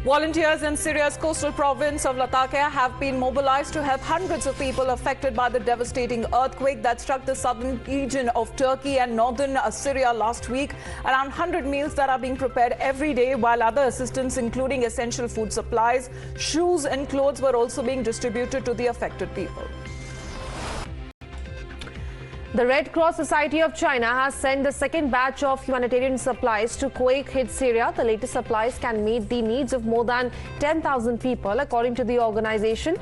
Volunteers in Syria's coastal province of Latakia have been mobilized to help hundreds of people affected by the devastating earthquake that struck the southern region of Turkey and northern Syria last week. Around 100 meals that are being prepared every day, while other assistance including essential food supplies, shoes and clothes were also being distributed to the affected people. The Red Cross Society of China has sent the second batch of humanitarian supplies to quake-hit Syria. The latest supplies can meet the needs of more than 10,000 people, according to the organization.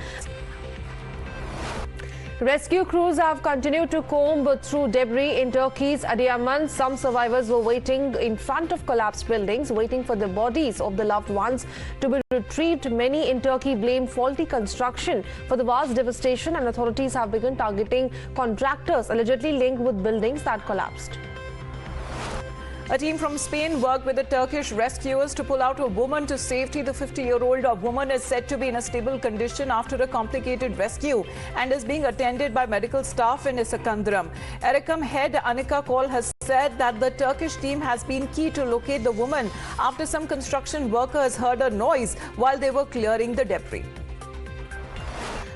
Rescue crews have continued to comb through debris in Turkey's Adıyaman. Some survivors were waiting in front of collapsed buildings, waiting for the bodies of the loved ones to be retrieved. Many in Turkey blame faulty construction for the vast devastation, and authorities have begun targeting contractors allegedly linked with buildings that collapsed. A team from Spain worked with the Turkish rescuers to pull out a woman to safety. The 50-year-old woman is said to be in a stable condition after a complicated rescue and is being attended by medical staff in Iskenderun. Ericam head Anika Kol has said that the Turkish team has been key to locate the woman after some construction workers heard a noise while they were clearing the debris.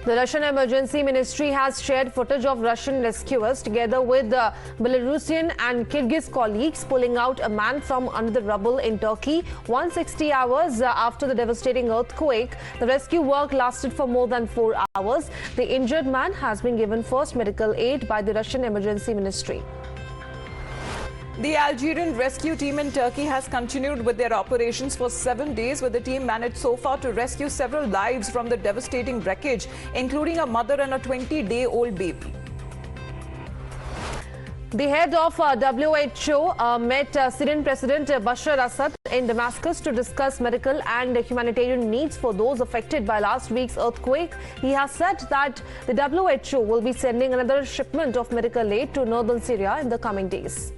The Russian Emergency Ministry has shared footage of Russian rescuers together with Belarusian and Kyrgyz colleagues pulling out a man from under the rubble in Turkey. 160 hours after the devastating earthquake, the rescue work lasted for more than 4 hours. The injured man has been given first medical aid by the Russian Emergency Ministry. The Algerian rescue team in Turkey has continued with their operations for 7 days, with the team managed so far to rescue several lives from the devastating wreckage, including a mother and a 20-day-old baby. The head of WHO met Syrian President Bashar Assad in Damascus to discuss medical and humanitarian needs for those affected by last week's earthquake. He has said that the WHO will be sending another shipment of medical aid to northern Syria in the coming days.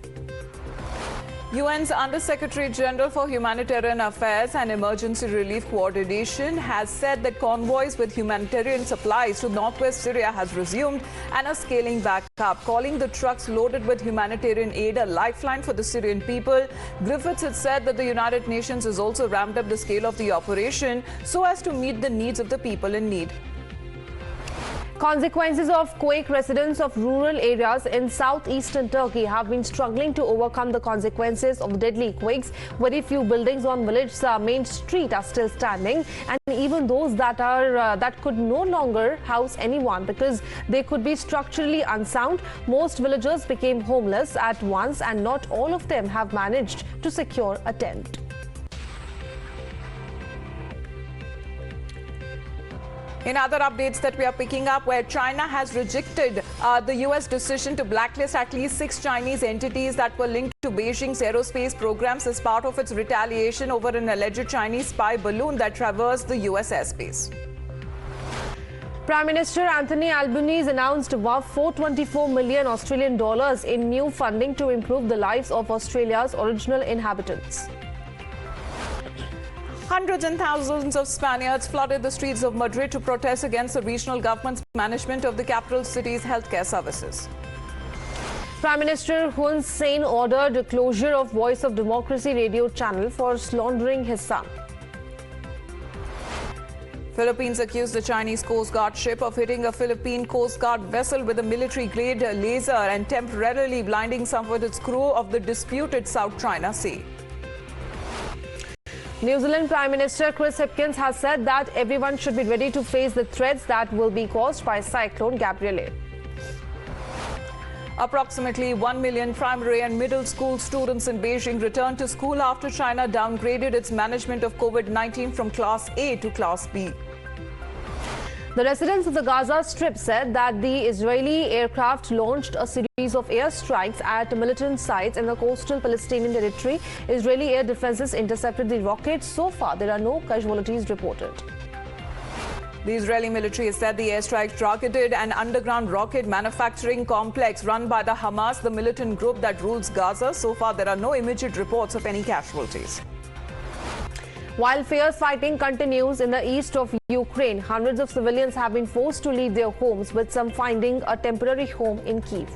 UN's Under-Secretary General for Humanitarian Affairs and Emergency Relief Coordination has said that convoys with humanitarian supplies to northwest Syria has resumed and are scaling back up, calling the trucks loaded with humanitarian aid a lifeline for the Syrian people. Griffiths had said that the United Nations has also ramped up the scale of the operation so as to meet the needs of the people in need. Consequences of quake. Residents of rural areas in southeastern Turkey have been struggling to overcome the consequences of the deadly quakes. Very few buildings on village's main street are still standing, and even those that could no longer house anyone because they could be structurally unsound. Most villagers became homeless at once, and not all of them have managed to secure a tent. In other updates that we are picking up, where China has rejected the U.S. decision to blacklist at least 6 Chinese entities that were linked to Beijing's aerospace programs as part of its retaliation over an alleged Chinese spy balloon that traversed the U.S. airspace. Prime Minister Anthony Albanese announced worth 424 million Australian dollars in new funding to improve the lives of Australia's original inhabitants. Hundreds and thousands of Spaniards flooded the streets of Madrid to protest against the regional government's management of the capital city's healthcare services. Prime Minister Hun Sen ordered the closure of Voice of Democracy radio channel for slandering his son. Philippines accused the Chinese Coast Guard ship of hitting a Philippine Coast Guard vessel with a military-grade laser and temporarily blinding some of its crew of the disputed South China Sea. New Zealand Prime Minister Chris Hipkins has said that everyone should be ready to face the threats that will be caused by Cyclone Gabrielle. Approximately 1 million primary and middle school students in Beijing returned to school after China downgraded its management of COVID-19 from Class A to Class B. The residents of the Gaza Strip said that the Israeli aircraft launched a series of airstrikes at militant sites in the coastal Palestinian territory. Israeli air defenses intercepted the rockets. So far, there are no casualties reported. The Israeli military has said the airstrike targeted an underground rocket manufacturing complex run by the Hamas, the militant group that rules Gaza. So far, there are no immediate reports of any casualties. While fierce fighting continues in the east of Ukraine, hundreds of civilians have been forced to leave their homes, with some finding a temporary home in Kyiv.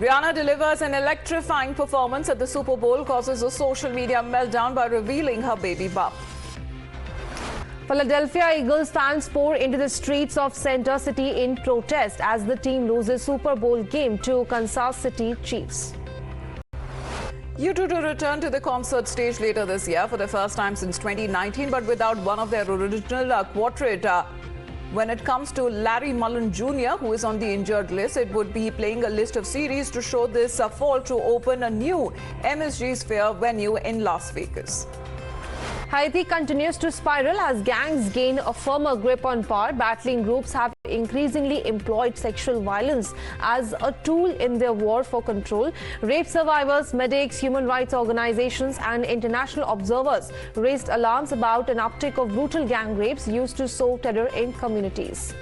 Rihanna delivers an electrifying performance at the Super Bowl, causes a social media meltdown by revealing her baby bump. Philadelphia Eagles fans pour into the streets of Center City in protest as the team loses Super Bowl game to Kansas City Chiefs. U2 to return to the concert stage later this year for the first time since 2019, but without one of their original quartet. When it comes to Larry Mullen Jr., who is on the injured list, it would be playing a list of series to show this fall to open a new MSG Sphere venue in Las Vegas. Haiti continues to spiral as gangs gain a firmer grip on power. Battling groups have increasingly employed sexual violence as a tool in their war for control. Rape survivors, medics, human rights organizations and international observers raised alarms about an uptick of brutal gang rapes used to sow terror in communities.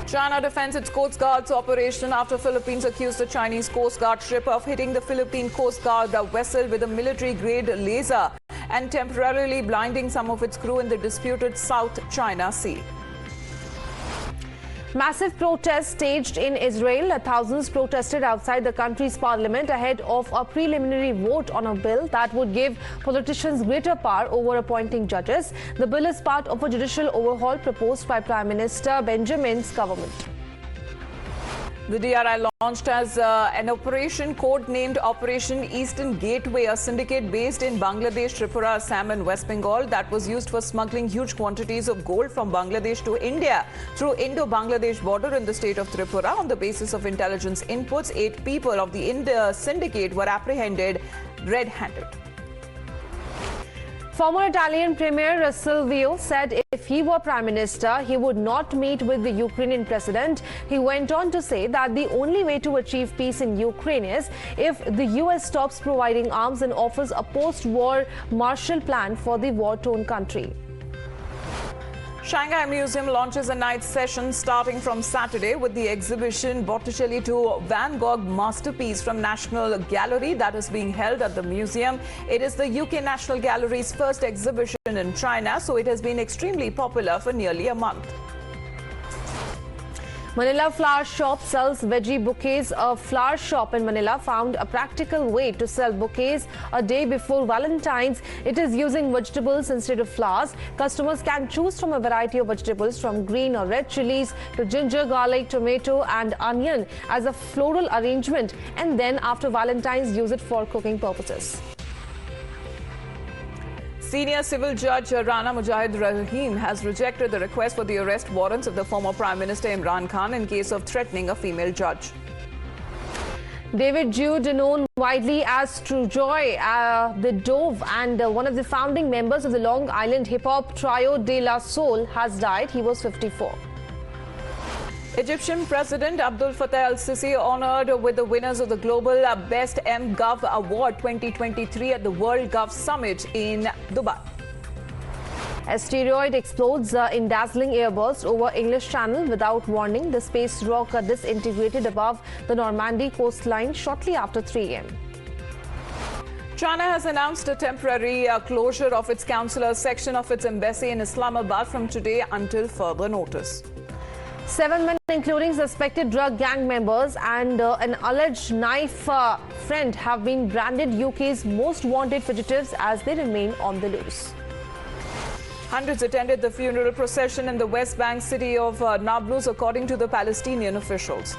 China defends its Coast Guard's operation after Philippines accused the Chinese Coast Guard ship of hitting the Philippine Coast Guard vessel with a military-grade laser and temporarily blinding some of its crew in the disputed South China Sea. Massive protests staged in Israel. Thousands protested outside the country's parliament ahead of a preliminary vote on a bill that would give politicians greater power over appointing judges. The bill is part of a judicial overhaul proposed by Prime Minister Benjamin's government. The DRI launched as an operation codenamed Operation Eastern Gateway, a syndicate based in Bangladesh, Tripura, Assam and West Bengal that was used for smuggling huge quantities of gold from Bangladesh to India through Indo-Bangladesh border in the state of Tripura. On the basis of intelligence inputs, 8 people of the syndicate were apprehended red-handed. Former Italian Premier Silvio said if he were Prime Minister, he would not meet with the Ukrainian president. He went on to say that the only way to achieve peace in Ukraine is if the US stops providing arms and offers a post-war Marshall Plan for the war-torn country. Shanghai Museum launches a night session starting from Saturday with the exhibition Botticelli to Van Gogh Masterpiece from National Gallery that is being held at the museum. It is the UK National Gallery's first exhibition in China, so it has been extremely popular for nearly a month. Manila Flower Shop sells veggie bouquets. A flower shop in Manila found a practical way to sell bouquets a day before Valentine's. It is using vegetables instead of flowers. Customers can choose from a variety of vegetables from green or red chilies to ginger, garlic, tomato and onion as a floral arrangement, and then after Valentine's use it for cooking purposes. Senior civil judge Rana Mujahid Rahim has rejected the request for the arrest warrants of the former Prime Minister Imran Khan in case of threatening a female judge. David Jude, known widely as Trujoy, the Dove and one of the founding members of the Long Island hip-hop trio De La Soul, has died. He was 54. Egyptian President Abdel Fattah al-Sisi honored with the winners of the Global Best MGov Award 2023 at the World Gov Summit in Dubai. Asteroid explodes in dazzling airburst over English Channel without warning. The space rock disintegrated above the Normandy coastline shortly after 3 a.m. China has announced a temporary closure of its consular section of its embassy in Islamabad from today until further notice. 7 men, including suspected drug gang members and an alleged knife friend, have been branded UK's most wanted fugitives as they remain on the loose. Hundreds attended the funeral procession in the West Bank city of Nablus, according to the Palestinian officials.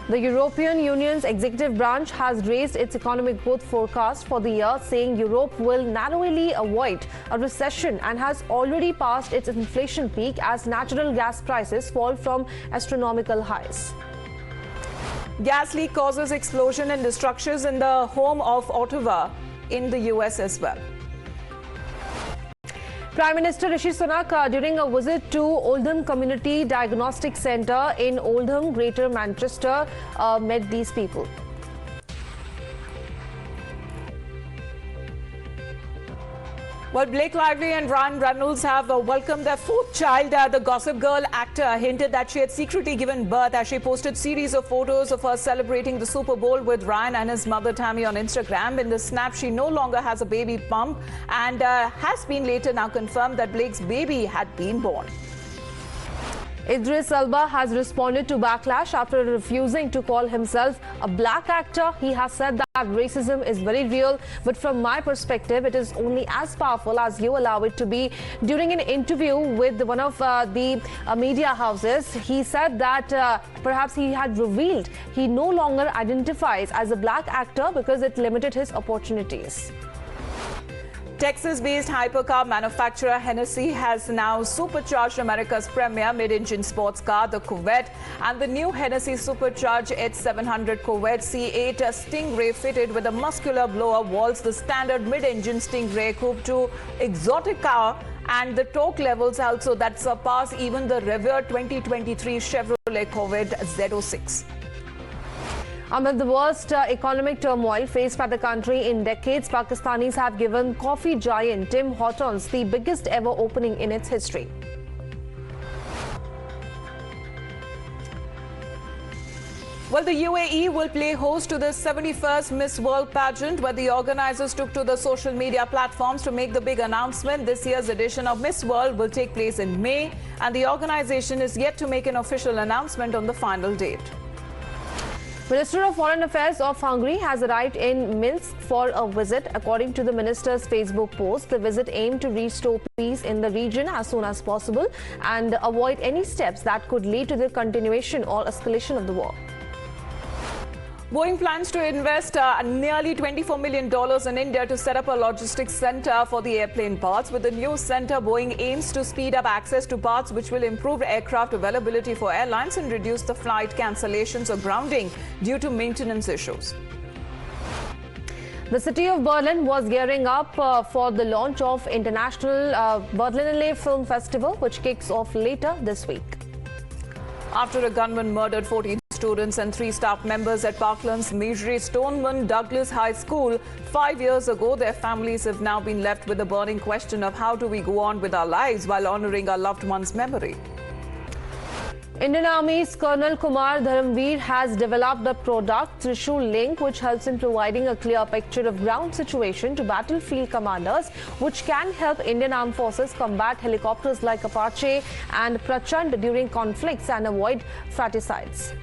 The European Union's executive branch has raised its economic growth forecast for the year, saying Europe will narrowly avoid a recession and has already passed its inflation peak as natural gas prices fall from astronomical highs. Gas leak causes explosion and destruction in the home of Ottawa in the US as well. Prime Minister Rishi Sunak, during a visit to Oldham Community Diagnostic Centre in Oldham, Greater Manchester, met these people. Well, Blake Lively and Ryan Reynolds have welcomed their 4th child. The Gossip Girl actor hinted that she had secretly given birth as she posted series of photos of her celebrating the Super Bowl with Ryan and his mother Tammy on Instagram. In the snap, she no longer has a baby bump and has been later now confirmed that Blake's baby had been born. Idris Elba has responded to backlash after refusing to call himself a black actor. He has said that racism is very real, but from my perspective, it is only as powerful as you allow it to be. During an interview with one of the media houses, he said that perhaps he had revealed he no longer identifies as a black actor because it limited his opportunities. Texas-based hypercar manufacturer Hennessy has now supercharged America's premier mid-engine sports car, the Corvette, and the new Hennessy supercharged H700 Corvette C8 Stingray fitted with a muscular blower vaults the standard mid-engine Stingray coupe to exotic car, and the torque levels also that surpass even the revered 2023 Chevrolet Corvette Z06. Amid the worst economic turmoil faced by the country in decades, Pakistanis have given coffee giant Tim Hortons the biggest ever opening in its history. Well, the UAE will play host to the 71st Miss World pageant, where the organizers took to the social media platforms to make the big announcement. This year's edition of Miss World will take place in May, and the organization is yet to make an official announcement on the final date. Minister of Foreign Affairs of Hungary has arrived in Minsk for a visit. According to the minister's Facebook post, the visit aimed to restore peace in the region as soon as possible and avoid any steps that could lead to the continuation or escalation of the war. Boeing plans to invest nearly $24 million in India to set up a logistics center for the airplane parts. With the new center, Boeing aims to speed up access to parts, which will improve aircraft availability for airlines and reduce the flight cancellations or grounding due to maintenance issues. The city of Berlin was gearing up for the launch of International Berlinale Film Festival, which kicks off later this week. After a gunman murdered 14 students and 3 staff members at Parkland's Majory Stoneman Douglas High School 5 years ago, their families have now been left with the burning question of how do we go on with our lives while honoring our loved one's memory. Indian Army's Colonel Kumar Dharamveer has developed a product, Trishul Link, which helps in providing a clear picture of ground situation to battlefield commanders, which can help Indian Armed Forces combat helicopters like Apache and Prachand during conflicts and avoid fratricides.